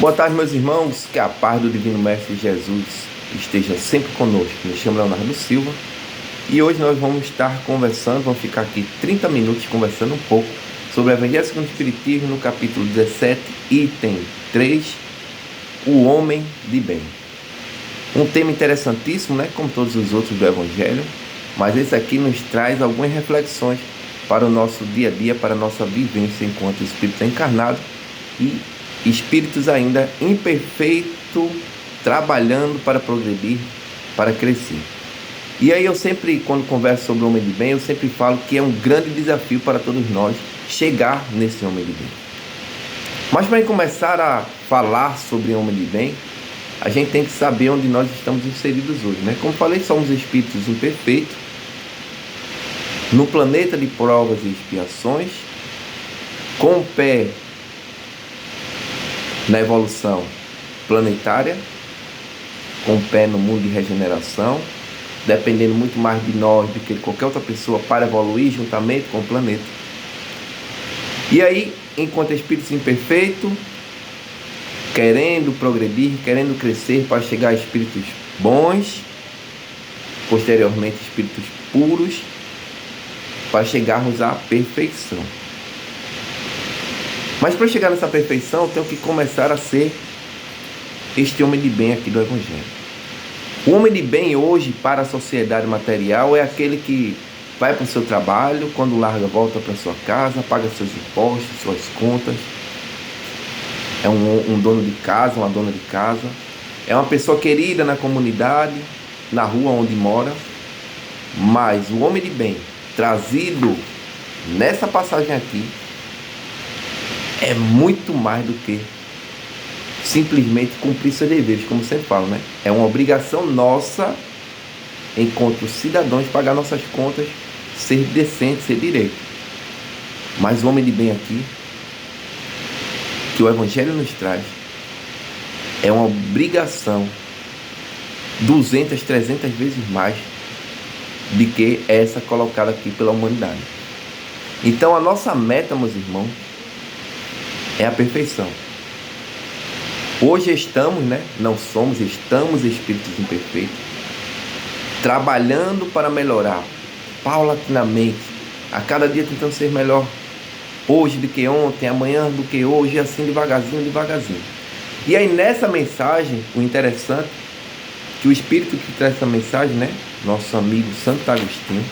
Boa tarde, meus irmãos, que a paz do Divino Mestre Jesus esteja sempre conosco. Me chamo Leonardo Silva e hoje nós vamos estar conversando, vamos ficar aqui 30 minutos conversando um pouco sobre o Evangelho segundo o Espiritismo, no capítulo 17, item 3, o homem de bem. Um tema interessantíssimo, né, como todos os outros do Evangelho, mas esse aqui nos traz algumas reflexões para o nosso dia a dia, para a nossa vivência enquanto espírito encarnado e espíritos ainda imperfeitos, trabalhando para progredir, para crescer. E aí eu sempre, quando converso sobre o homem de bem, eu sempre falo que é um grande desafio para todos nós chegar nesse homem de bem. Mas para começar a falar sobre o homem de bem, a gente tem que saber onde nós estamos inseridos hoje, né? Como falei, somos espíritos imperfeitos, no planeta de provas e expiações, com o pé na evolução planetária, com o pé no mundo de regeneração, dependendo muito mais de nós do que de qualquer outra pessoa para evoluir juntamente com o planeta. E aí, enquanto espíritos imperfeitos, querendo progredir, querendo crescer para chegar a espíritos bons, posteriormente espíritos puros, para chegarmos à perfeição. Mas para chegar nessa perfeição, eu tenho que começar a ser este homem de bem aqui do Evangelho. O homem de bem hoje para a sociedade material é aquele que vai para o seu trabalho, quando larga, volta para sua casa, paga seus impostos, suas contas. É um dono de casa, uma dona de casa. É uma pessoa querida na comunidade, na rua onde mora. Mas o homem de bem, trazido nessa passagem aqui, é muito mais do que simplesmente cumprir seus deveres, como sempre falo, né? É uma obrigação nossa, enquanto cidadãos, pagar nossas contas, ser decente, ser direito. Mas o homem de bem aqui, que o Evangelho nos traz, é uma obrigação 200, 300 vezes mais do que essa colocada aqui pela humanidade. Então a nossa meta, meus irmãos, é a perfeição. Hoje estamos, estamos espíritos imperfeitos, trabalhando para melhorar, paulatinamente, a cada dia tentando ser melhor, hoje do que ontem, amanhã do que hoje, assim devagarzinho, devagarzinho. E aí nessa mensagem, o interessante, que o espírito que traz essa mensagem, né, nosso amigo Santo Agostinho,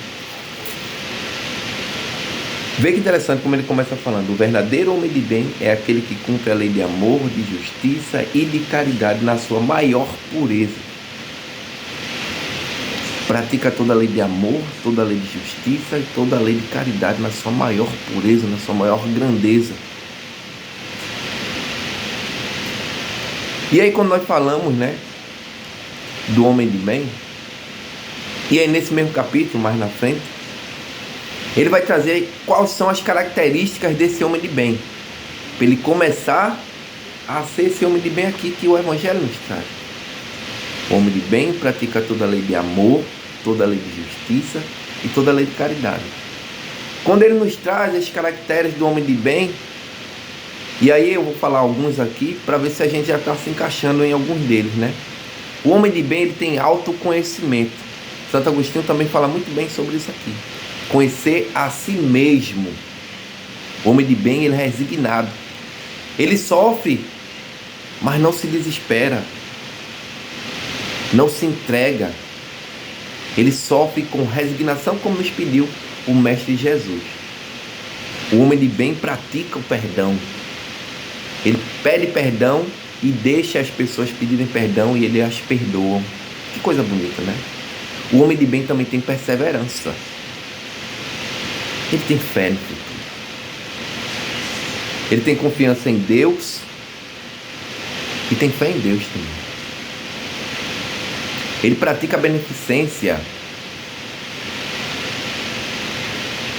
vê que interessante como ele começa falando: o verdadeiro homem de bem é aquele que cumpre a lei de amor, de justiça e de caridade na sua maior pureza. Pratica toda a lei de amor, toda a lei de justiça e toda a lei de caridade na sua maior pureza, na sua maior grandeza. E aí quando nós falamos, né, do homem de bem, e aí nesse mesmo capítulo, mais na frente, ele vai trazer quais são as características desse homem de bem, para ele começar a ser esse homem de bem aqui que o Evangelho nos traz. O homem de bem pratica toda a lei de amor, toda a lei de justiça e toda a lei de caridade. Quando ele nos traz as caracteres do homem de bem, e aí eu vou falar alguns aqui para ver se a gente já está se encaixando em alguns deles, né? O homem de bem, ele tem autoconhecimento. Santo Agostinho também fala muito bem sobre isso aqui. Conhecer a si mesmo. O homem de bem, ele é resignado. Ele sofre, mas não se desespera. Não se entrega. Ele sofre com resignação, como nos pediu o Mestre Jesus. O homem de bem pratica o perdão. Ele pede perdão e deixa as pessoas pedirem perdão e ele as perdoa. Que coisa bonita, né? O homem de bem também tem perseverança. Ele tem fé no futuro. Ele tem confiança em Deus e tem fé em Deus também. Ele pratica a beneficência,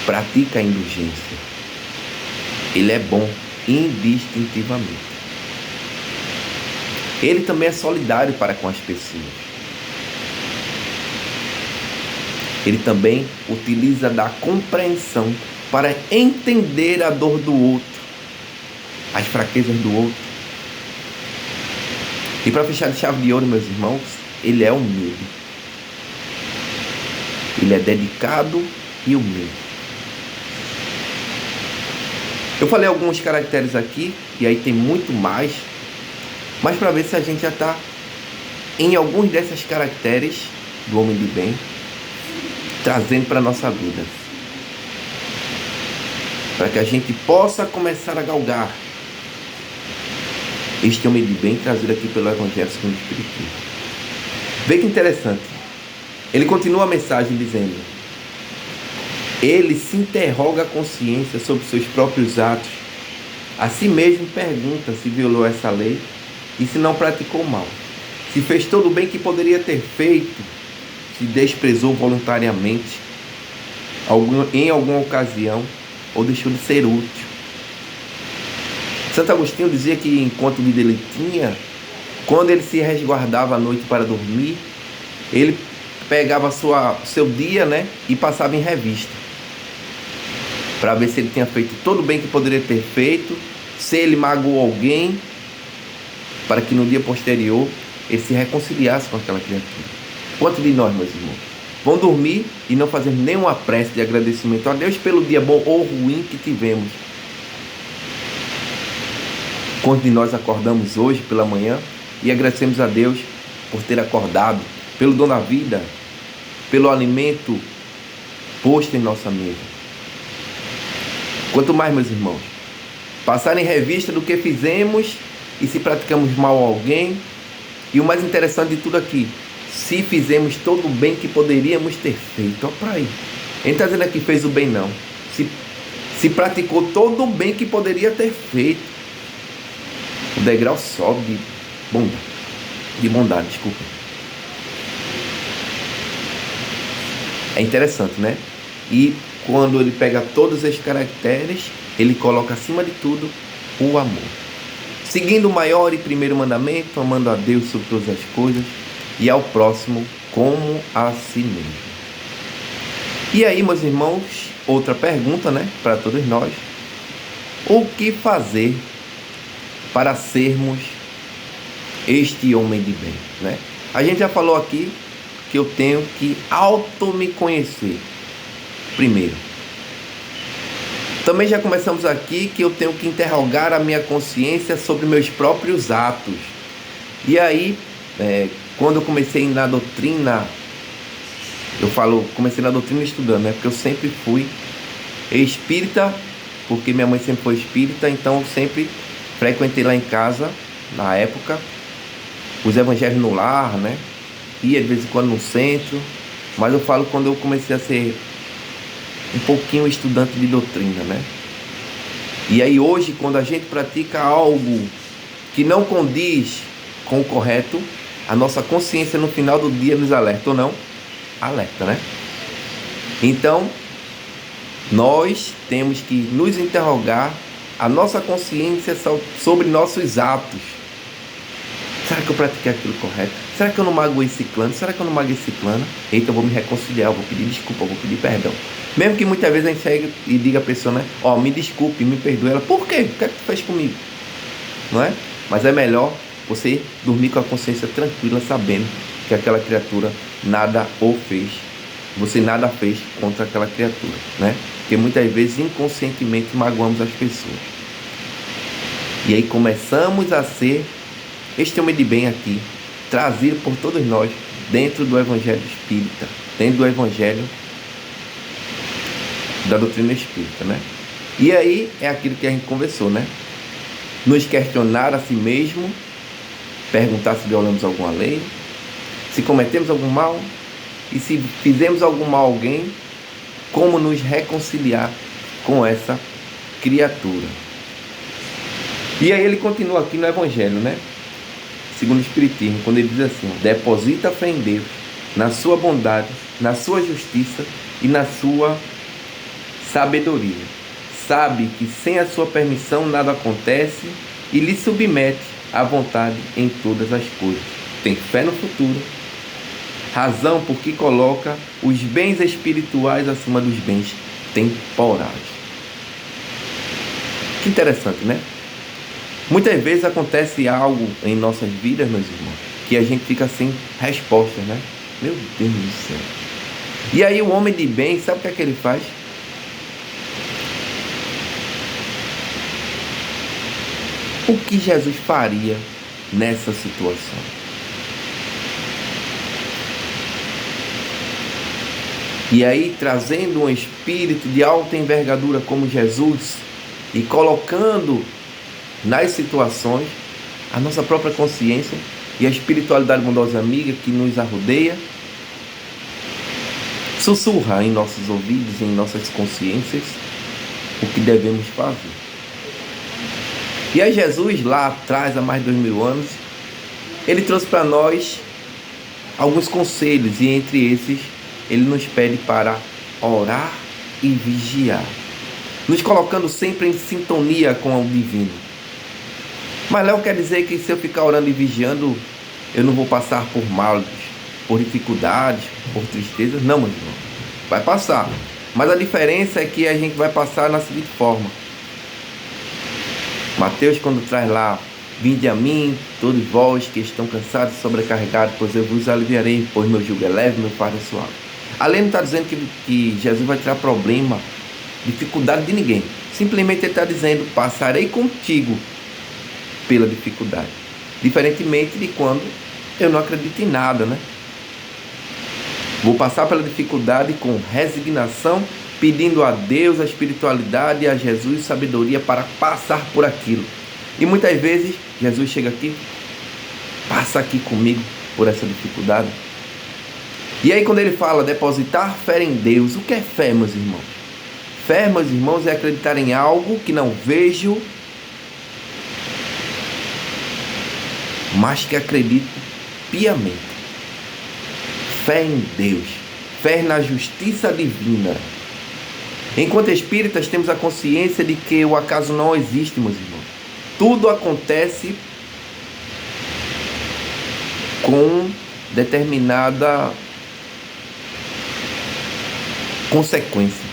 pratica a indulgência. Ele é bom indistintivamente. Ele também é solidário para com as pessoas. Ele também utiliza da compreensão para entender a dor do outro, as fraquezas do outro. E para fechar de chave de ouro, meus irmãos, ele é humilde. Ele é dedicado e humilde. Eu falei alguns caracteres aqui, e aí tem muito mais, mas para ver se a gente já está em alguns desses caracteres do homem de bem, trazendo para a nossa vida, para que a gente possa começar a galgar este homem de bem trazido aqui pelo Evangelho segundo o Espiritismo. Vê que interessante, ele continua a mensagem dizendo: ele se interroga a consciência sobre seus próprios atos, a si mesmo pergunta se violou essa lei e se não praticou mal, se fez todo o bem que poderia ter feito, se desprezou voluntariamente em alguma ocasião ou deixou de ser útil. Santo Agostinho dizia que enquanto vida ele tinha, quando ele se resguardava à noite para dormir, ele pegava seu dia, né, e passava em revista, para ver se ele tinha feito todo o bem que poderia ter feito, se ele magoou alguém, para que no dia posterior ele se reconciliasse com aquela criatura. Quantos de nós, meus irmãos, vão dormir e não fazer nenhuma prece de agradecimento a Deus pelo dia bom ou ruim que tivemos? Quantos de nós acordamos hoje pela manhã e agradecemos a Deus por ter acordado, pelo dom da vida, pelo alimento posto em nossa mesa? Quanto mais, meus irmãos, passar em revista do que fizemos e se praticamos mal a alguém, e o mais interessante de tudo aqui, se fizemos todo o bem que poderíamos ter feito. Olha para aí, ele está dizendo aqui fez o bem não, se praticou todo o bem que poderia ter feito. O degrau sobe de bondade, desculpa. É interessante, né? E quando ele pega todos esses caracteres, ele coloca acima de tudo o amor. Seguindo o maior e primeiro mandamento, amando a Deus sobre todas as coisas e ao próximo como a si mesmo. E aí, meus irmãos, outra pergunta, né, para todos nós: o que fazer para sermos este homem de bem, né? A gente já falou aqui que eu tenho que me conhecer primeiro. Também já começamos aqui que eu tenho que interrogar a minha consciência sobre meus próprios atos. E aí, quando eu comecei na doutrina, comecei na doutrina estudando, né? Porque eu sempre fui espírita, porque minha mãe sempre foi espírita, então eu sempre frequentei lá em casa, na época, os evangelhos no lar, né? Ia de vez em quando no centro, mas eu falo quando eu comecei a ser um pouquinho estudante de doutrina, né? E aí hoje, quando a gente pratica algo que não condiz com o correto, a nossa consciência no final do dia nos alerta ou não? Alerta, né? Então, nós temos que nos interrogar a nossa consciência sobre nossos atos. Será que eu pratiquei aquilo correto? Será que eu não magoei ciclano? Será que eu não magoei ciclana? Eita, eu vou me reconciliar, eu vou pedir desculpa, eu vou pedir perdão. Mesmo que muitas vezes a gente chegue e diga a pessoa, né? Ó, me desculpe, me perdoe. Ela, por quê? O que é que tu fez comigo? Não é? Mas é melhor você dormir com a consciência tranquila, sabendo que aquela criatura nada o fez. Você nada fez contra aquela criatura, né? Porque muitas vezes inconscientemente magoamos as pessoas. E aí começamos a ser este homem de bem aqui, trazido por todos nós dentro do Evangelho Espírita, dentro do Evangelho da doutrina espírita, né? E aí é aquilo que a gente conversou, né? Nos questionar a si mesmo, perguntar se violamos alguma lei, se cometemos algum mal, e se fizemos algum mal a alguém, como nos reconciliar com essa criatura. E aí ele continua aqui no Evangelho, né? Segundo o Espiritismo, quando ele diz assim: deposita a fé em Deus, na sua bondade, na sua justiça e na sua sabedoria. Sabe que sem a sua permissão nada acontece e lhe submete à vontade em todas as coisas. Tem fé no futuro, razão porque coloca os bens espirituais acima dos bens temporais. Que interessante, né? Muitas vezes acontece algo em nossas vidas, meus irmãos, que a gente fica sem resposta, né? Meu Deus do céu. E aí o homem de bem, sabe o que é que ele faz? O que Jesus faria nessa situação? E aí, trazendo um espírito de alta envergadura como Jesus e colocando nas situações a nossa própria consciência e a espiritualidade bondosa amiga que nos arrodeia, sussurra em nossos ouvidos, em nossas consciências, o que devemos fazer. E aí Jesus, lá atrás, há mais de 2000 anos, ele trouxe para nós alguns conselhos, e entre esses, ele nos pede para orar e vigiar, nos colocando sempre em sintonia com o divino. Mas Léo, quer dizer que se eu ficar orando e vigiando, eu não vou passar por males, por dificuldades, por tristezas? Não, meu irmão, vai passar. Mas a diferença é que a gente vai passar na seguinte forma. Mateus, quando traz lá: vinde a mim, todos vós que estão cansados e sobrecarregados, pois eu vos aliviarei, pois meu jugo é leve, meu fardo é suave. Além não está dizendo que Jesus vai tirar problema, dificuldade de ninguém. Simplesmente ele está dizendo: passarei contigo pela dificuldade. Diferentemente de quando eu não acredito em nada, né? Vou passar pela dificuldade com resignação, pedindo a Deus, a espiritualidade e a Jesus sabedoria para passar por aquilo. E muitas vezes Jesus chega aqui: passa aqui comigo por essa dificuldade. E aí quando ele fala depositar fé em Deus, o que é fé, meus irmãos? Fé, meus irmãos, é acreditar em algo que não vejo, mas que acredito piamente. Fé em Deus, fé na justiça divina. Enquanto espíritas, temos a consciência de que o acaso não existe, meus irmãos. Tudo acontece com determinada consequência.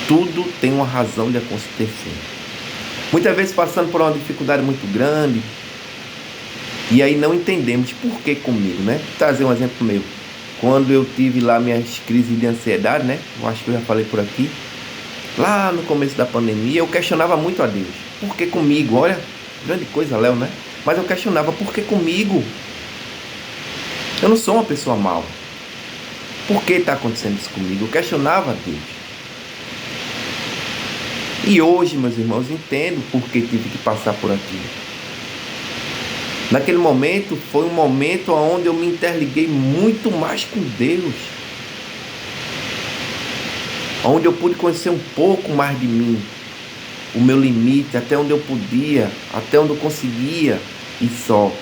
Tudo tem uma razão de acontecer. Muitas vezes passando por uma dificuldade muito grande, e aí não entendemos por que comigo, né? Vou trazer um exemplo meu. Quando eu tive lá minhas crises de ansiedade, né? Eu acho que eu já falei por aqui. Lá no começo da pandemia, eu questionava muito a Deus. Por que comigo? Olha, grande coisa, Léo, né? Mas eu questionava: por que comigo? Eu não sou uma pessoa mal. Por que está acontecendo isso comigo? Eu questionava a Deus. E hoje, meus irmãos, entendo por que tive que passar por aquilo. Naquele momento, foi um momento onde eu me interliguei muito mais com Deus. Onde eu pude conhecer um pouco mais de mim. O meu limite, até onde eu podia, até onde eu conseguia e só.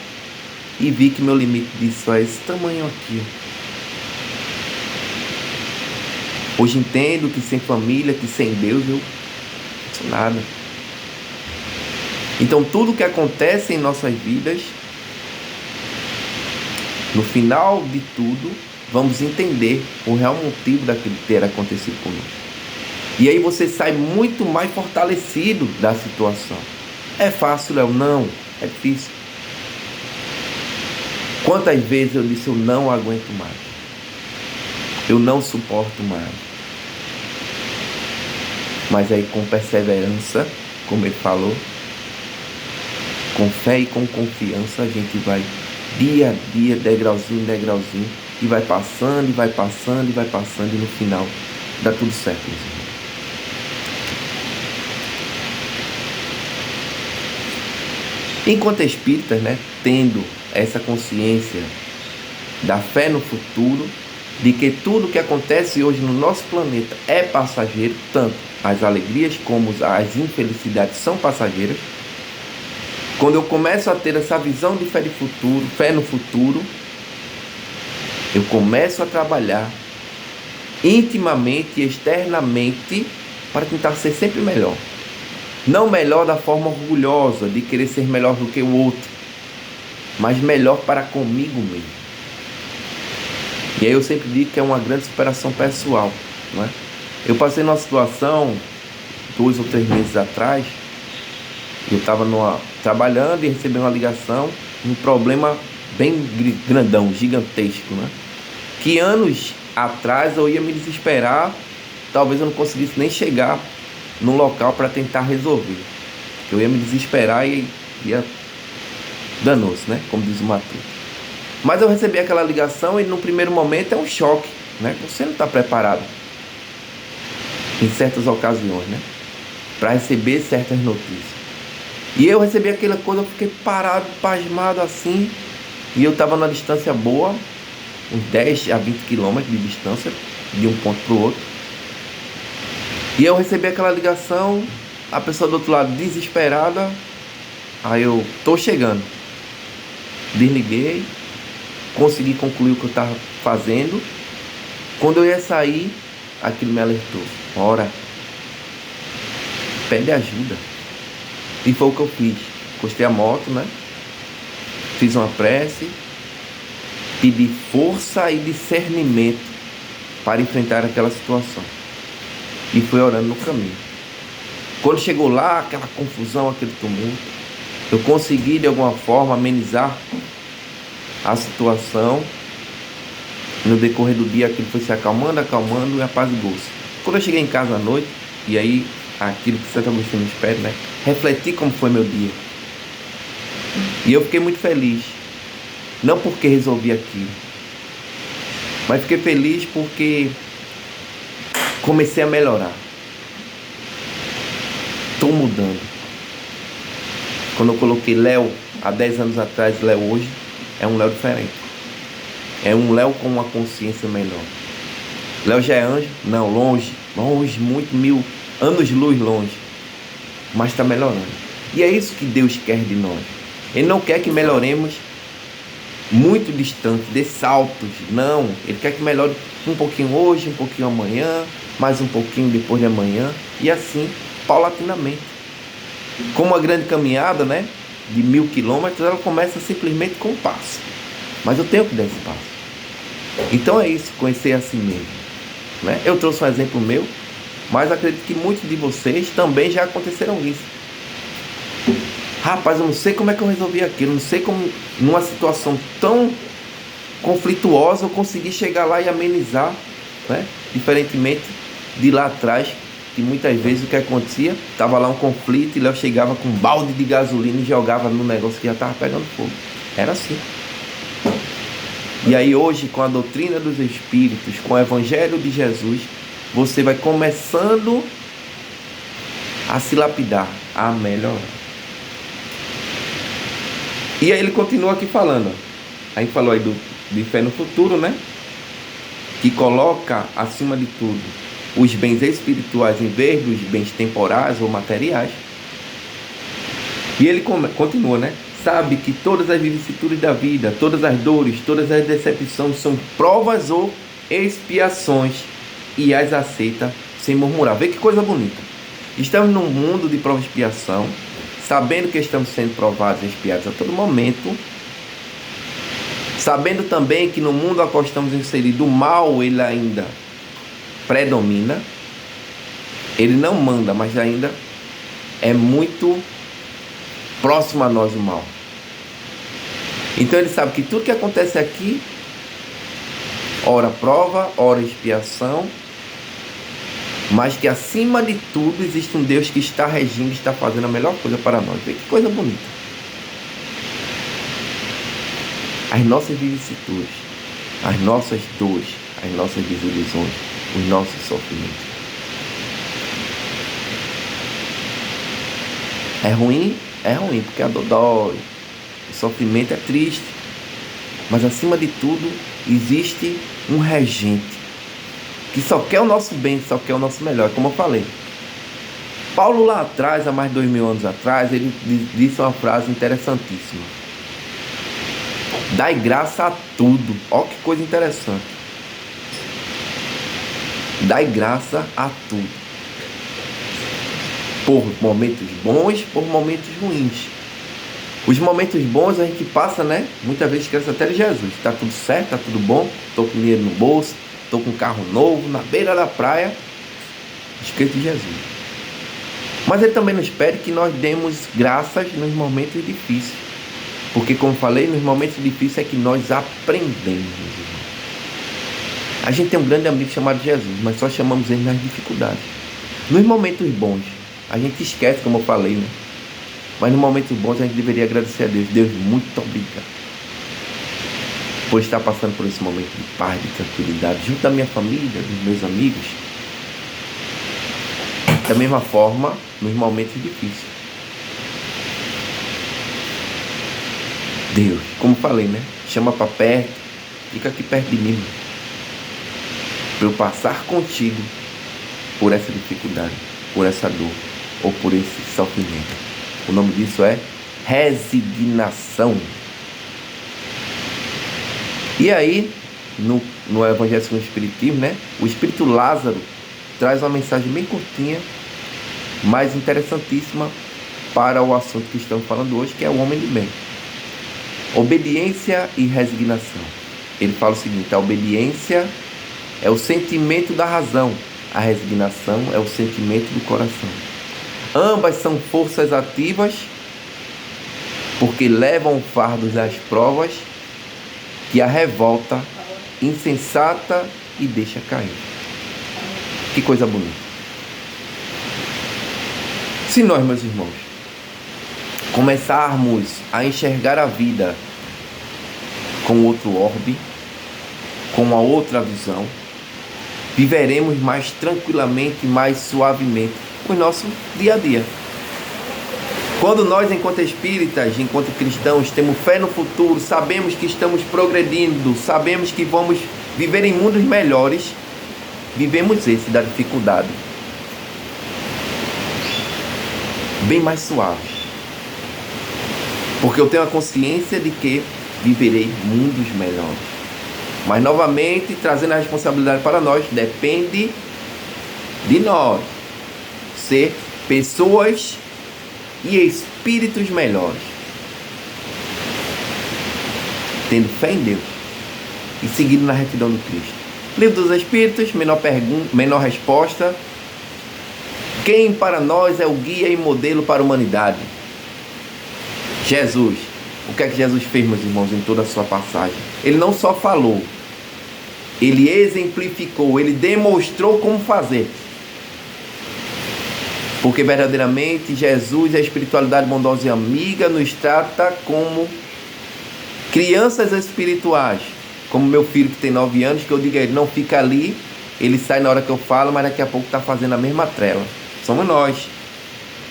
E vi que meu limite disso só é esse tamanho aqui. Hoje entendo que sem família, que sem Deus, eu não sou nada. Então tudo que acontece em nossas vidas, no final de tudo, vamos entender o real motivo daquilo ter acontecido conosco. E aí você sai muito mais fortalecido da situação. É fácil, Léo? Não, é difícil. Quantas vezes eu disse: eu não aguento mais, eu não suporto mais. Mas aí com perseverança, como ele falou, com fé e com confiança, a gente vai dia a dia, degrauzinho em degrauzinho, e vai passando, e vai passando, e vai passando, e no final dá tudo certo, meus irmãos. Enquanto espíritas, né, tendo essa consciência da fé no futuro, de que tudo que acontece hoje no nosso planeta é passageiro, tanto as alegrias como as infelicidades são passageiras. Quando eu começo a ter essa visão de fé no futuro, eu começo a trabalhar intimamente e externamente para tentar ser sempre melhor. Não melhor da forma orgulhosa de querer ser melhor do que o outro, mas melhor para comigo mesmo. E aí eu sempre digo que é uma grande superação pessoal, não é? Eu passei numa situação 2 ou 3 meses atrás, eu estava trabalhando e recebi uma ligação, um problema bem grandão, gigantesco, né? Que anos atrás eu ia me desesperar, talvez eu não conseguisse nem chegar no local para tentar resolver. Eu ia me desesperar e ia danou-se, né? Como diz o Matuto. Mas eu recebi aquela ligação e no primeiro momento é um choque, né? Você não está preparado em certas ocasiões, né? Para receber certas notícias. E eu recebi aquela coisa, eu fiquei parado, pasmado assim. E eu estava numa distância boa, uns 10 a 20 quilômetros de distância, de um ponto para o outro. E eu recebi aquela ligação, a pessoa do outro lado desesperada. Aí eu tô chegando. Desliguei, consegui concluir o que eu estava fazendo. Quando eu ia sair, aquilo me alertou. Ora, pede ajuda. E foi o que eu fiz. Encostei a moto, né? Fiz uma prece, pedi força e discernimento para enfrentar aquela situação. E fui orando no caminho. Quando chegou lá, aquela confusão, aquele tumulto, eu consegui de alguma forma amenizar a situação. No decorrer do dia aquilo foi se acalmando e apaziguou-se. Quando eu cheguei em casa à noite, e aí aquilo que Santo Agostinho nos pede, né? Refleti como foi meu dia. E eu fiquei muito feliz. Não porque resolvi aquilo, mas fiquei feliz porque comecei a melhorar. Estou mudando. Quando eu coloquei Léo há 10 anos atrás, Léo hoje, é um Léo diferente. É um Léo com uma consciência melhor. Léo já é anjo? Não, longe, muito, 1000 anos-luz longe. Mas está melhorando. E é isso que Deus quer de nós. Ele não quer que melhoremos muito distante, dê saltos. Não, Ele quer que melhore um pouquinho hoje, um pouquinho amanhã, mais um pouquinho depois de amanhã. E assim, paulatinamente. Como uma grande caminhada, né? De 1000 quilômetros, ela começa simplesmente com um passo. Mas eu tenho que dar esse passo. Então é isso, conhecer a si mesmo, né? Eu trouxe um exemplo meu, mas acredito que muitos de vocês também já aconteceram isso. Rapaz, eu não sei como é que eu resolvi aquilo, não sei como, numa situação tão conflituosa, eu consegui chegar lá e amenizar, né? Diferentemente de lá atrás, que muitas vezes o que acontecia, estava lá um conflito e Léo chegava com um balde de gasolina e jogava no negócio que já estava pegando fogo. Era assim. E aí hoje, com a doutrina dos Espíritos, com o Evangelho de Jesus, você vai começando a se lapidar, a melhorar. E aí ele continua aqui falando. A gente falou aí de fé no futuro, né? Que coloca acima de tudo os bens espirituais em vez dos bens temporais ou materiais. E ele continua, né? Sabe que todas as vicissitudes da vida, todas as dores, todas as decepções são provas ou expiações e as aceita sem murmurar. Vê que coisa bonita. Estamos num mundo de prova e expiação, sabendo que estamos sendo provados e expiados a todo momento, sabendo também que no mundo a qual estamos inseridos, o mal ele ainda predomina, ele não manda, mas ainda é muito próximo a nós o mal. Então ele sabe que tudo que acontece aqui, ora prova, ora expiação, mas que acima de tudo existe um Deus que está regindo, está fazendo a melhor coisa para nós. Vê que coisa bonita. As nossas vicissitudes, as nossas dores, as nossas desilusões, os nossos sofrimentos. É ruim, porque a dor dói, o sofrimento é triste, mas acima de tudo existe um regente que só quer o nosso bem, só quer o nosso melhor, como eu falei. Paulo lá atrás, há mais de 2000 anos atrás, ele disse uma frase interessantíssima: dai graça a tudo. Olha que coisa interessante. Dai graça a tudo. Por momentos bons, por momentos ruins. Os momentos bons a gente passa, né? Muitas vezes esquece até de Jesus. Tá tudo certo, tá tudo bom, tô com dinheiro no bolso, tô com um carro novo, na beira da praia. Esquece de Jesus. Mas Ele também nos pede que nós demos graças nos momentos difíceis. Porque, como falei, nos momentos difíceis é que nós aprendemos, irmãos. A gente tem um grande amigo chamado Jesus, mas só chamamos Ele nas dificuldades. Nos momentos bons, a gente esquece, como eu falei, né? Mas nos momentos bons a gente deveria agradecer a Deus. Deus, muito obrigado por estar passando por esse momento de paz, de tranquilidade, junto da minha família, dos meus amigos. Da mesma forma, nos momentos difíceis. Deus, como falei, né? Chama para perto, fica aqui perto de mim, para eu passar contigo por essa dificuldade, por essa dor ou por esse sofrimento. O nome disso é resignação. E aí, no Evangelho segundo o Espiritismo, né? O Espírito Lázaro traz uma mensagem bem curtinha, mas interessantíssima para o assunto que estamos falando hoje, que é o homem de bem. Obediência e resignação. Ele fala o seguinte: a obediência é o sentimento da razão, a resignação é o sentimento do coração. Ambas são forças ativas, porque levam fardos às provas que a revolta insensata e deixa cair. Que coisa bonita. Se nós, meus irmãos, começarmos a enxergar a vida com outro orbe, com uma outra visão, viveremos mais tranquilamente, mais suavemente o nosso dia a dia. Quando nós, enquanto espíritas, enquanto cristãos, temos fé no futuro, sabemos que estamos progredindo, sabemos que vamos viver em mundos melhores, vivemos esse da dificuldade bem mais suave, porque eu tenho a consciência de que viverei mundos melhores. Mas novamente, trazendo a responsabilidade para nós, depende de nós ser pessoas e espíritos melhores, tendo fé em Deus e seguindo na retidão do Cristo. Livro dos Espíritos, menor resposta. Quem para nós é o guia e modelo para a humanidade? Jesus. O que é que Jesus fez, meus irmãos, em toda a sua passagem? Ele não só falou, ele exemplificou, ele demonstrou como fazer. Porque verdadeiramente Jesus, a espiritualidade bondosa e amiga, nos trata como crianças espirituais. Como meu filho que tem 9 anos, que eu digo a ele, não fica ali, ele sai na hora que eu falo, mas daqui a pouco está fazendo a mesma trela. Somos nós,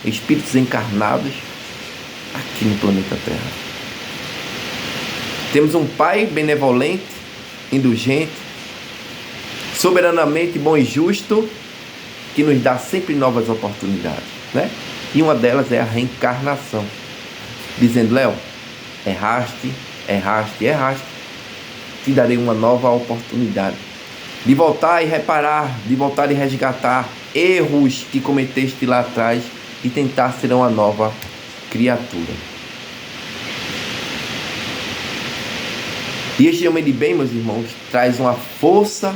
espíritos encarnados aqui no planeta Terra. Temos um Pai benevolente, indulgente, soberanamente bom e justo, que nos dá sempre novas oportunidades, né? E uma delas é a reencarnação, dizendo: Léo, erraste, te darei uma nova oportunidade de voltar e reparar, de voltar e resgatar erros que cometeste lá atrás e tentar ser uma nova criatura. E este homem de bem, meus irmãos, traz uma força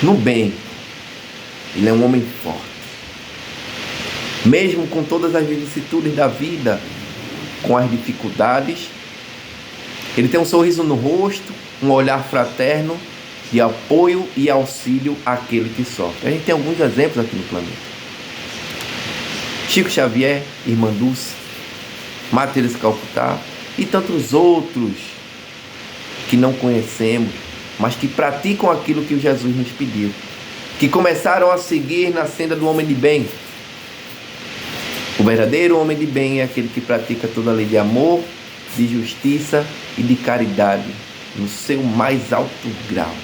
no bem. Ele é um homem forte. Mesmo com todas as vicissitudes da vida, com as dificuldades, ele tem um sorriso no rosto, um olhar fraterno de apoio e auxílio àquele que sofre. A gente tem alguns exemplos aqui no planeta. Chico Xavier, Irmã Dulce, Madre Teresa de Calcutá e tantos outros que não conhecemos, mas que praticam aquilo que o Jesus nos pediu, que começaram a seguir na senda do homem de bem. O verdadeiro homem de bem é aquele que pratica toda a lei de amor, de justiça e de caridade no seu mais alto grau.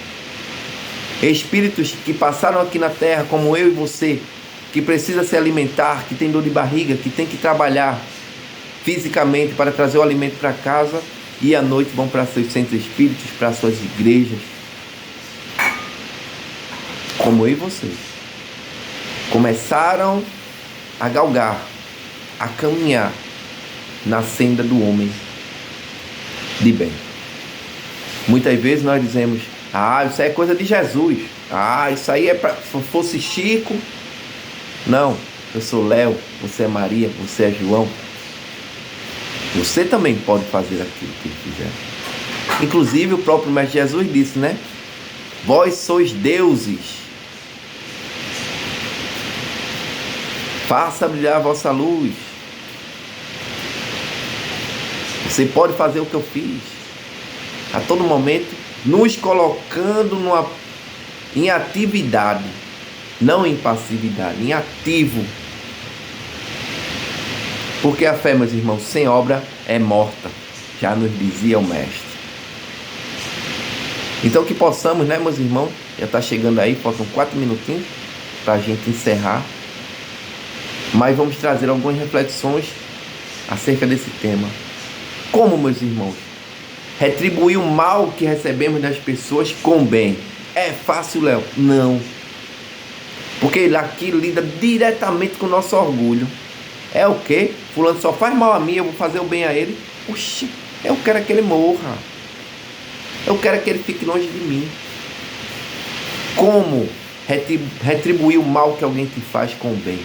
Espíritos que passaram aqui na terra, como eu e você, que precisa se alimentar, que tem dor de barriga, que tem que trabalhar fisicamente para trazer o alimento para casa, e à noite vão para seus centros espíritas, para suas igrejas, como eu e você, começaram a galgar, a caminhar na senda do homem de bem. Muitas vezes nós dizemos: isso aí é coisa de Jesus, isso aí é para, se fosse Chico, Não, eu sou Léo, você é Maria, você é João. Você também pode fazer aquilo que ele fizer. Inclusive o próprio Mestre Jesus disse, né? Vós sois deuses. Faça brilhar a vossa luz. Você pode fazer o que eu fiz. A todo momento, nos colocando em atividade. Não em passividade, em ativo. Porque a fé, meus irmãos, sem obra é morta. Já nos dizia o Mestre. Então que possamos, né, meus irmãos? Já está chegando aí, faltam 4 minutinhos para a gente encerrar. Mas vamos trazer algumas reflexões acerca desse tema. Como, meus irmãos, retribuir o mal que recebemos das pessoas com bem? É fácil, Léo? Não. Porque ele aqui lida diretamente com o nosso orgulho. É o quê? Fulano só faz mal a mim, eu vou fazer o bem a ele. Oxi, eu quero que ele morra. Eu quero que ele fique longe de mim. Como retribuir o mal que alguém te faz com o bem?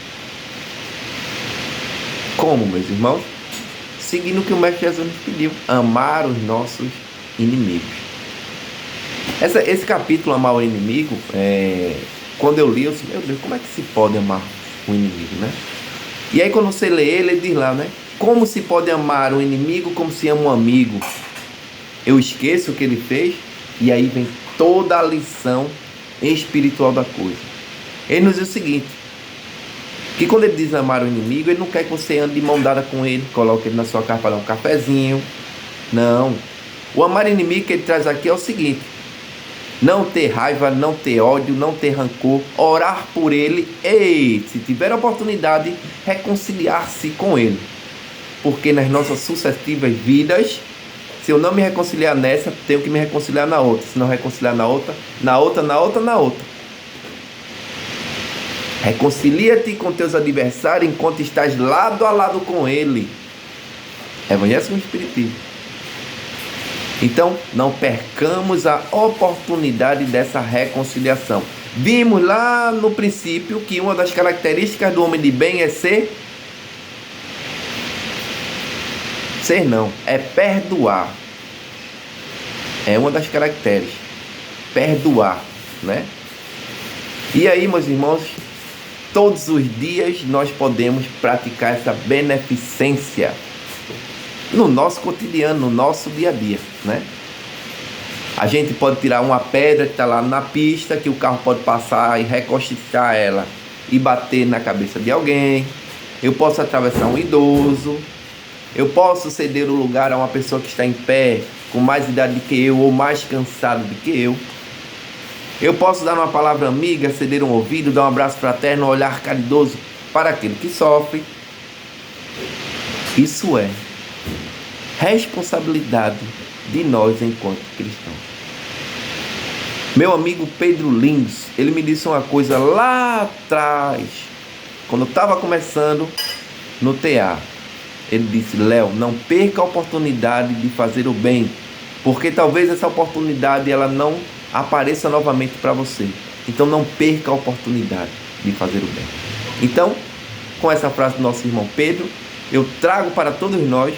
Como, meus irmãos? Seguindo o que o Mestre Jesus nos pediu. Amar os nossos inimigos. Esse capítulo, amar o inimigo, quando eu li, eu disse, meu Deus, como é que se pode amar o inimigo, né? E aí quando você lê ele diz lá, né? Como se pode amar um inimigo como se ama um amigo? Eu esqueço o que ele fez e aí vem toda a lição espiritual da coisa. Ele nos diz o seguinte, que quando ele diz amar o inimigo, ele não quer que você ande de mão dada com ele, coloque ele na sua casa para dar um cafezinho. Não. O amar o inimigo que ele traz aqui é o seguinte, não ter raiva, não ter ódio, não ter rancor, orar por ele e, se tiver a oportunidade, reconciliar-se com ele. Porque nas nossas sucessivas vidas, se eu não me reconciliar nessa, tenho que me reconciliar na outra. Se não reconciliar na outra, na outra, na outra, na outra. Reconcilia-te com teus adversários enquanto estás lado a lado com ele. Evangelho segundo o Espiritismo. Então, não percamos a oportunidade dessa reconciliação. Vimos lá no princípio que uma das características do homem de bem é é perdoar. É uma das características. Perdoar, né? E aí, meus irmãos, todos os dias nós podemos praticar essa beneficência no nosso cotidiano, no nosso dia a dia, né? A gente pode tirar uma pedra que está lá na pista, que o carro pode passar e recostar ela e bater na cabeça de alguém. Eu posso atravessar um idoso. Eu posso ceder o lugar a uma pessoa que está em pé, com mais idade do que eu ou mais cansado do que eu. Eu posso dar uma palavra amiga, ceder um ouvido, dar um abraço fraterno, um olhar caridoso para aquele que sofre. Isso é responsabilidade de nós enquanto cristãos. Meu amigo Pedro Lins, ele me disse uma coisa lá atrás, quando eu estava começando no TA. Ele disse, Léo, não perca a oportunidade de fazer o bem, porque talvez essa oportunidade ela não apareça novamente para você. Então não perca a oportunidade de fazer o bem. Então, com essa frase do nosso irmão Pedro, eu trago para todos nós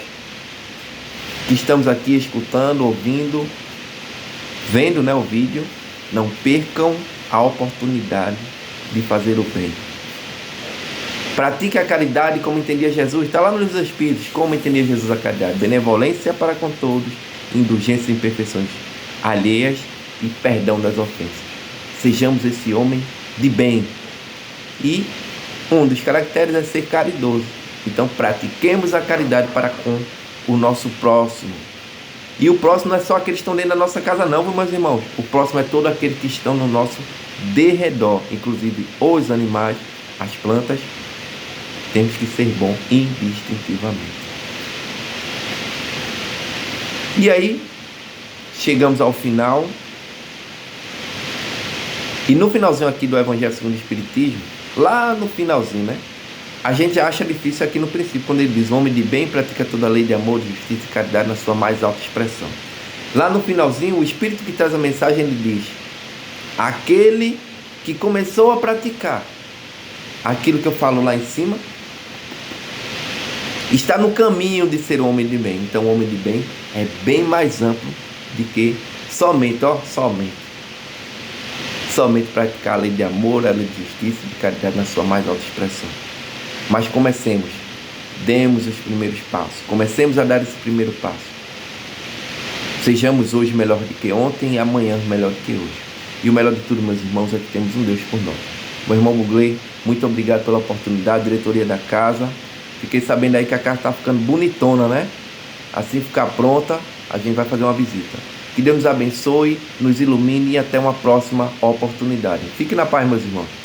que estamos aqui escutando, ouvindo, vendo, né, o vídeo, não percam a oportunidade de fazer o bem. Pratique a caridade como entendia Jesus. Está lá nos Livros dos Espíritos, como entendia Jesus a caridade. Benevolência para com todos, indulgência em imperfeições alheias e perdão das ofensas. Sejamos esse homem de bem. E um dos caracteres é ser caridoso. Então pratiquemos a caridade para com o nosso próximo. E o próximo não é só aqueles que estão dentro da nossa casa não, meus irmãos. O próximo é todo aquele que estão no nosso derredor, inclusive os animais, as plantas. Temos que ser bom indistintivamente. E aí, chegamos ao final. E no finalzinho aqui do Evangelho segundo o Espiritismo, lá no finalzinho, né? A gente acha difícil aqui no princípio, quando ele diz, o homem de bem pratica toda a lei de amor, de justiça e caridade na sua mais alta expressão. Lá no finalzinho, o Espírito que traz a mensagem, ele diz, aquele que começou a praticar aquilo que eu falo lá em cima, está no caminho de ser um homem de bem. Então, o homem de bem é bem mais amplo do que somente praticar a lei de amor, a lei de justiça e de caridade na sua mais alta expressão. Mas demos os primeiros passos, comecemos a dar esse primeiro passo. Sejamos hoje melhor do que ontem e amanhã melhor do que hoje. E o melhor de tudo, meus irmãos, é que temos um Deus por nós. Meu irmão Bugley, muito obrigado pela oportunidade, diretoria da casa. Fiquei sabendo aí que a casa está ficando bonitona, né? Assim ficar pronta, a gente vai fazer uma visita. Que Deus nos abençoe, nos ilumine e até uma próxima oportunidade. Fique na paz, meus irmãos.